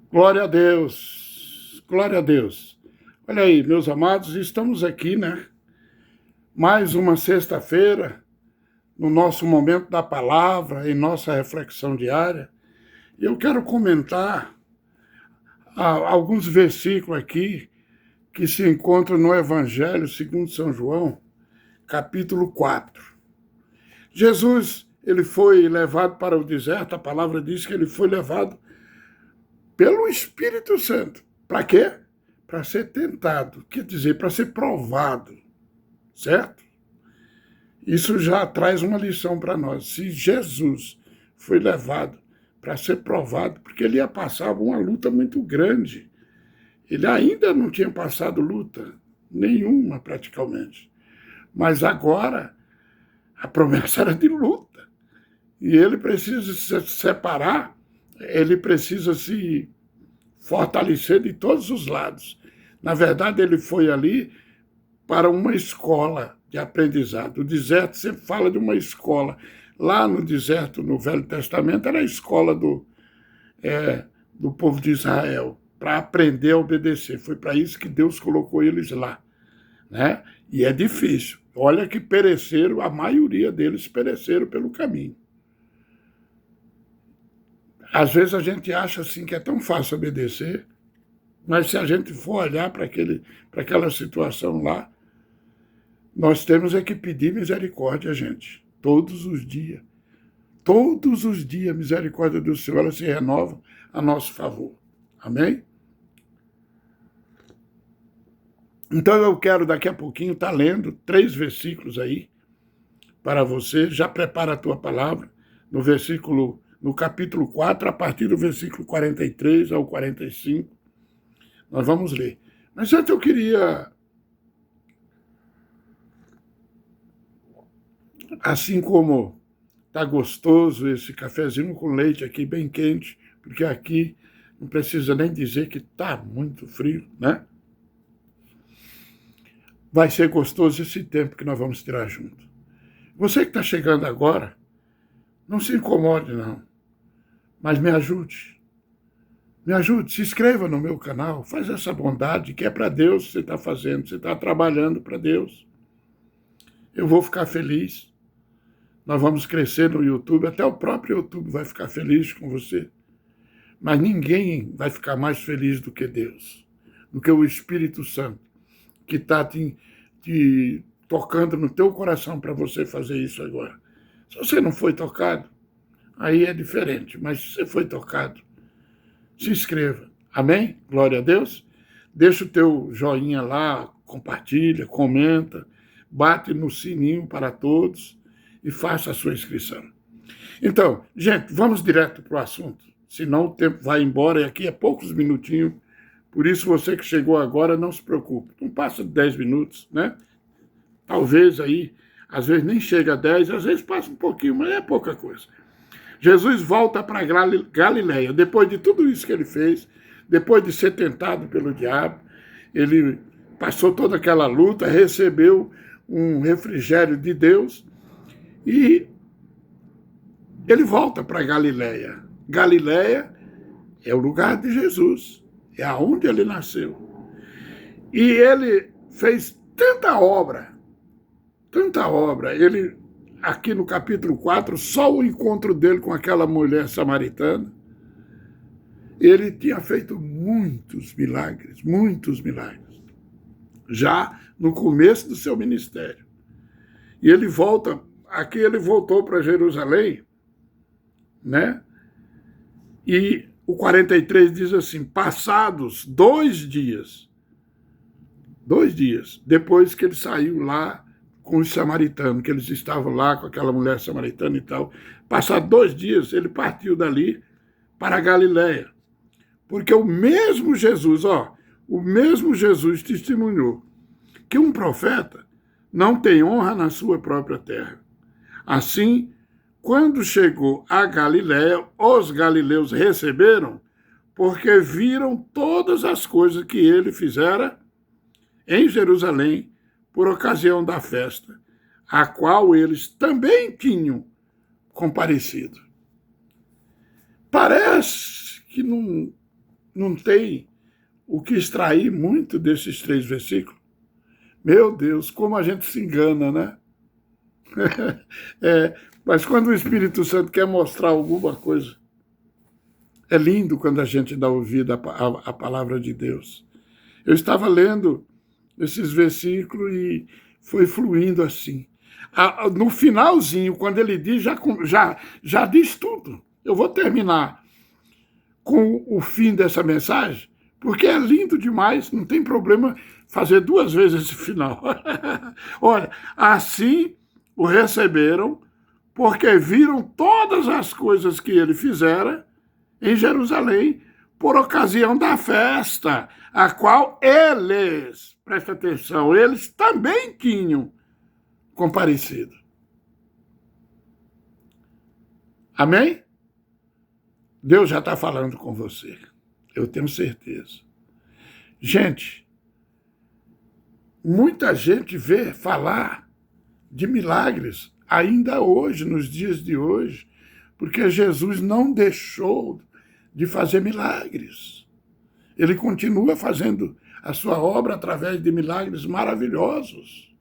Glória a Deus, glória a Deus. Olha aí, meus amados, estamos aqui, né? Mais uma sexta-feira, no nosso momento da palavra, em nossa reflexão diária. E eu quero comentar alguns versículos aqui que se encontram no Evangelho segundo São João, capítulo 4. Jesus, ele foi levado para o deserto, a palavra diz que ele foi levado pelo Espírito Santo. Para quê? Para ser tentado, quer dizer, para ser provado, certo? Isso já traz uma lição para nós. Se Jesus foi levado para ser provado, porque ele ia passar uma luta muito grande. Ele ainda não tinha passado luta nenhuma, praticamente. Mas agora, a promessa era de luta. E ele precisa se separar, ele precisa se fortalecer de todos os lados. Na verdade, ele foi ali para uma escola de aprendizado. O deserto sempre fala de uma escola. Lá no deserto, no Velho Testamento, era a escola do povo de Israel, para aprender a obedecer. Foi para isso que Deus colocou eles lá. Né? E é difícil. Olha que pereceram, a maioria deles pereceram pelo caminho. Às vezes a gente acha assim que é tão fácil obedecer, mas se a gente for olhar para aquela situação lá, nós temos é que pedir misericórdia, gente, todos os dias. Todos os dias a misericórdia do Senhor ela se renova a nosso favor. Amém? Então eu quero daqui a pouquinho estar lendo 3 versículos aí para você. Já prepara a tua palavra no capítulo 4, a partir do versículo 43 ao 45. Nós vamos ler. Mas antes eu queria, assim como tá gostoso esse cafezinho com leite aqui, bem quente, porque aqui não precisa nem dizer que tá muito frio, né? Vai ser gostoso esse tempo que nós vamos tirar junto. Você que está chegando agora, não se incomode, não. Mas me ajude. Me ajude, se inscreva no meu canal, faz essa bondade, que é para Deus que você está fazendo, você está trabalhando para Deus. Eu vou ficar feliz. Nós vamos crescer no YouTube, até o próprio YouTube vai ficar feliz com você. Mas ninguém vai ficar mais feliz do que Deus, do que o Espírito Santo, que está te tocando no teu coração para você fazer isso agora. Se você não foi tocado, aí é diferente, mas se você foi tocado, se inscreva. Amém? Glória a Deus. Deixa o teu joinha lá, compartilha, comenta, bate no sininho para todos e faça a sua inscrição. Então, gente, vamos direto para o assunto, senão o tempo vai embora e aqui é poucos minutinhos, por isso você que chegou agora, não se preocupe, não passa de 10 minutos, né? Talvez aí, às vezes nem chega a 10, às vezes passa um pouquinho, mas é pouca coisa. Jesus volta para Galileia, depois de tudo isso que ele fez, depois de ser tentado pelo diabo, ele passou toda aquela luta, recebeu um refrigério de Deus e ele volta para Galileia. Galileia é o lugar de Jesus, é aonde ele nasceu. E ele fez tanta obra, ele aqui no capítulo 4, só o encontro dele com aquela mulher samaritana, ele tinha feito muitos milagres, já no começo do seu ministério. E ele volta, aqui ele voltou para Jerusalém, né? E o 43 diz assim, passados 2 dias, depois que ele saiu lá com os samaritanos, que eles estavam lá com aquela mulher samaritana e tal. Passados 2 dias, ele partiu dali para a Galileia. Porque o mesmo Jesus testemunhou que um profeta não tem honra na sua própria terra. Assim, quando chegou a Galileia, os galileus receberam, porque viram todas as coisas que ele fizera em Jerusalém, por ocasião da festa, a qual eles também tinham comparecido. Parece que não tem o que extrair muito desses 3 versículos? Meu Deus, como a gente se engana, né? Mas quando o Espírito Santo quer mostrar alguma coisa, é lindo quando a gente dá ouvido à palavra de Deus. Eu estava lendo esses versículos e foi fluindo assim. No finalzinho, quando ele diz, já diz tudo. Eu vou terminar com o fim dessa mensagem, porque é lindo demais, não tem problema fazer 2 vezes esse final. Olha, assim o receberam, porque viram todas as coisas que ele fizera em Jerusalém, por ocasião da festa, a qual eles, presta atenção, eles também tinham comparecido. Amém? Deus já está falando com você, eu tenho certeza. Gente, muita gente vê falar de milagres ainda hoje, nos dias de hoje, porque Jesus não deixou de fazer milagres. Ele continua fazendo a sua obra através de milagres maravilhosos.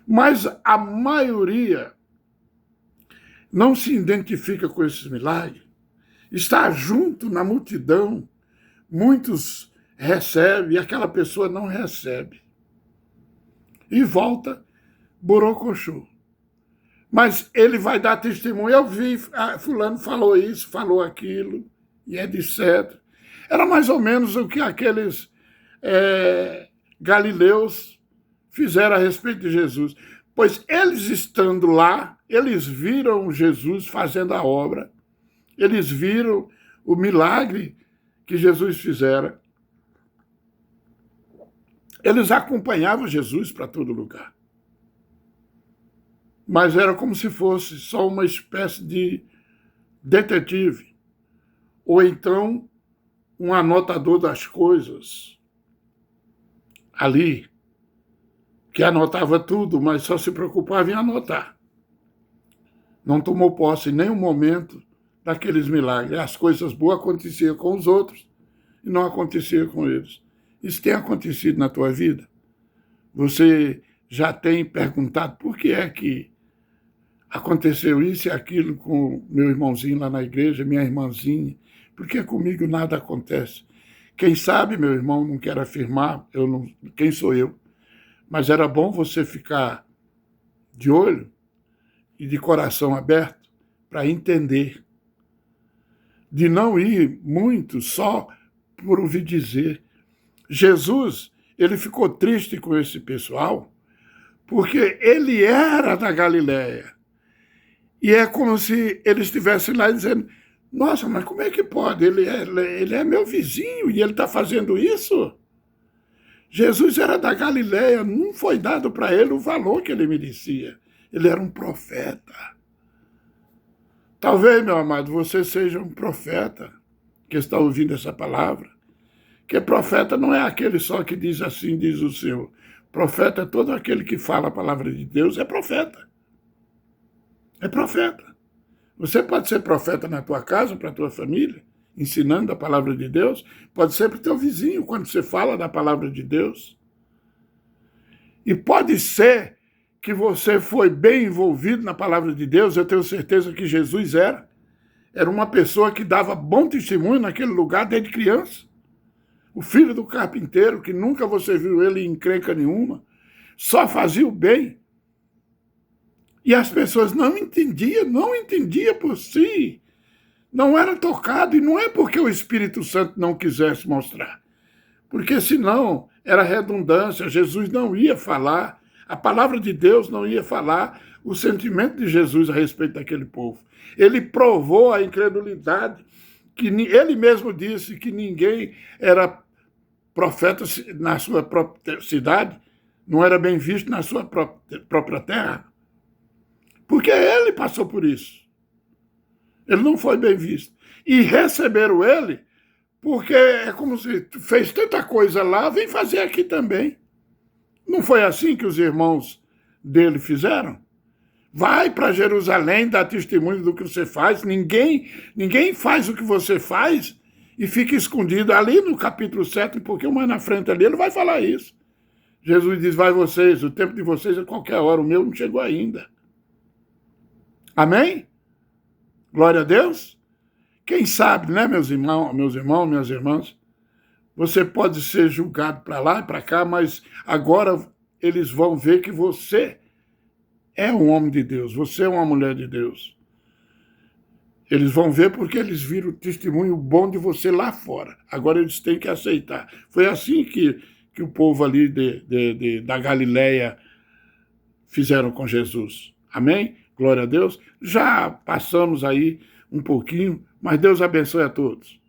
Mas a maioria não se identifica com esses milagres, está junto na multidão, muitos recebem e aquela pessoa não recebe. E volta borocochô. Mas ele vai dar testemunho. Eu vi, fulano falou isso, falou aquilo, e etc. Era mais ou menos o que aqueles galileus fizeram a respeito de Jesus. Pois eles estando lá, eles viram Jesus fazendo a obra, eles viram o milagre que Jesus fizera. Eles acompanhavam Jesus para todo lugar. Mas era como se fosse só uma espécie de detetive, ou então um anotador das coisas ali, que anotava tudo, mas só se preocupava em anotar. Não tomou posse em nenhum momento daqueles milagres. As coisas boas aconteciam com os outros e não aconteciam com eles. Isso tem acontecido na tua vida? Você já tem perguntado por que é que aconteceu isso e aquilo com meu irmãozinho lá na igreja, minha irmãzinha? Por que comigo nada acontece? Quem sabe, meu irmão, não quero afirmar quem sou eu, mas era bom você ficar de olho e de coração aberto para entender, de não ir muito só por ouvir dizer. Jesus, ele ficou triste com esse pessoal porque ele era da Galileia. E é como se ele estivesse lá dizendo, nossa, mas como é que pode? Ele é meu vizinho e ele está fazendo isso? Jesus era da Galileia, não foi dado para ele o valor que ele merecia. Ele era um profeta. Talvez, meu amado, você seja um profeta que está ouvindo essa palavra. Que profeta não é aquele só que diz assim, diz o Senhor. Profeta é todo aquele que fala a palavra de Deus, é profeta. É profeta. Você pode ser profeta na tua casa, para a tua família, ensinando a palavra de Deus. Pode ser para o teu vizinho, quando você fala da palavra de Deus. E pode ser que você foi bem envolvido na palavra de Deus. Eu tenho certeza que Jesus era. Era uma pessoa que dava bom testemunho naquele lugar desde criança. O filho do carpinteiro, que nunca você viu ele em encrenca nenhuma, só fazia o bem. E as pessoas não entendiam por si. Não era tocado, e não é porque o Espírito Santo não quisesse mostrar. Porque senão era redundância, Jesus não ia falar, a palavra de Deus não ia falar o sentimento de Jesus a respeito daquele povo. Ele provou a incredulidade, que ele mesmo disse que ninguém era profeta na sua própria cidade, não era bem visto na sua própria terra. Porque ele passou por isso. Ele não foi bem visto. E receberam ele porque é como se fez tanta coisa lá, vem fazer aqui também. Não foi assim que os irmãos dele fizeram? Vai para Jerusalém, dá testemunho do que você faz. Ninguém faz o que você faz e fica escondido ali no capítulo 7, um pouquinho mais na frente ali, ele vai falar isso. Jesus diz, vai vocês, o tempo de vocês é qualquer hora, o meu não chegou ainda. Amém? Glória a Deus. Quem sabe, né, meus irmãos, minhas irmãs, você pode ser julgado para lá e para cá, mas agora eles vão ver que você é um homem de Deus, você é uma mulher de Deus. Eles vão ver porque eles viram o testemunho bom de você lá fora. Agora eles têm que aceitar. Foi assim que o povo ali da Galileia fizeram com Jesus. Amém? Glória a Deus. Já passamos aí um pouquinho, mas Deus abençoe a todos.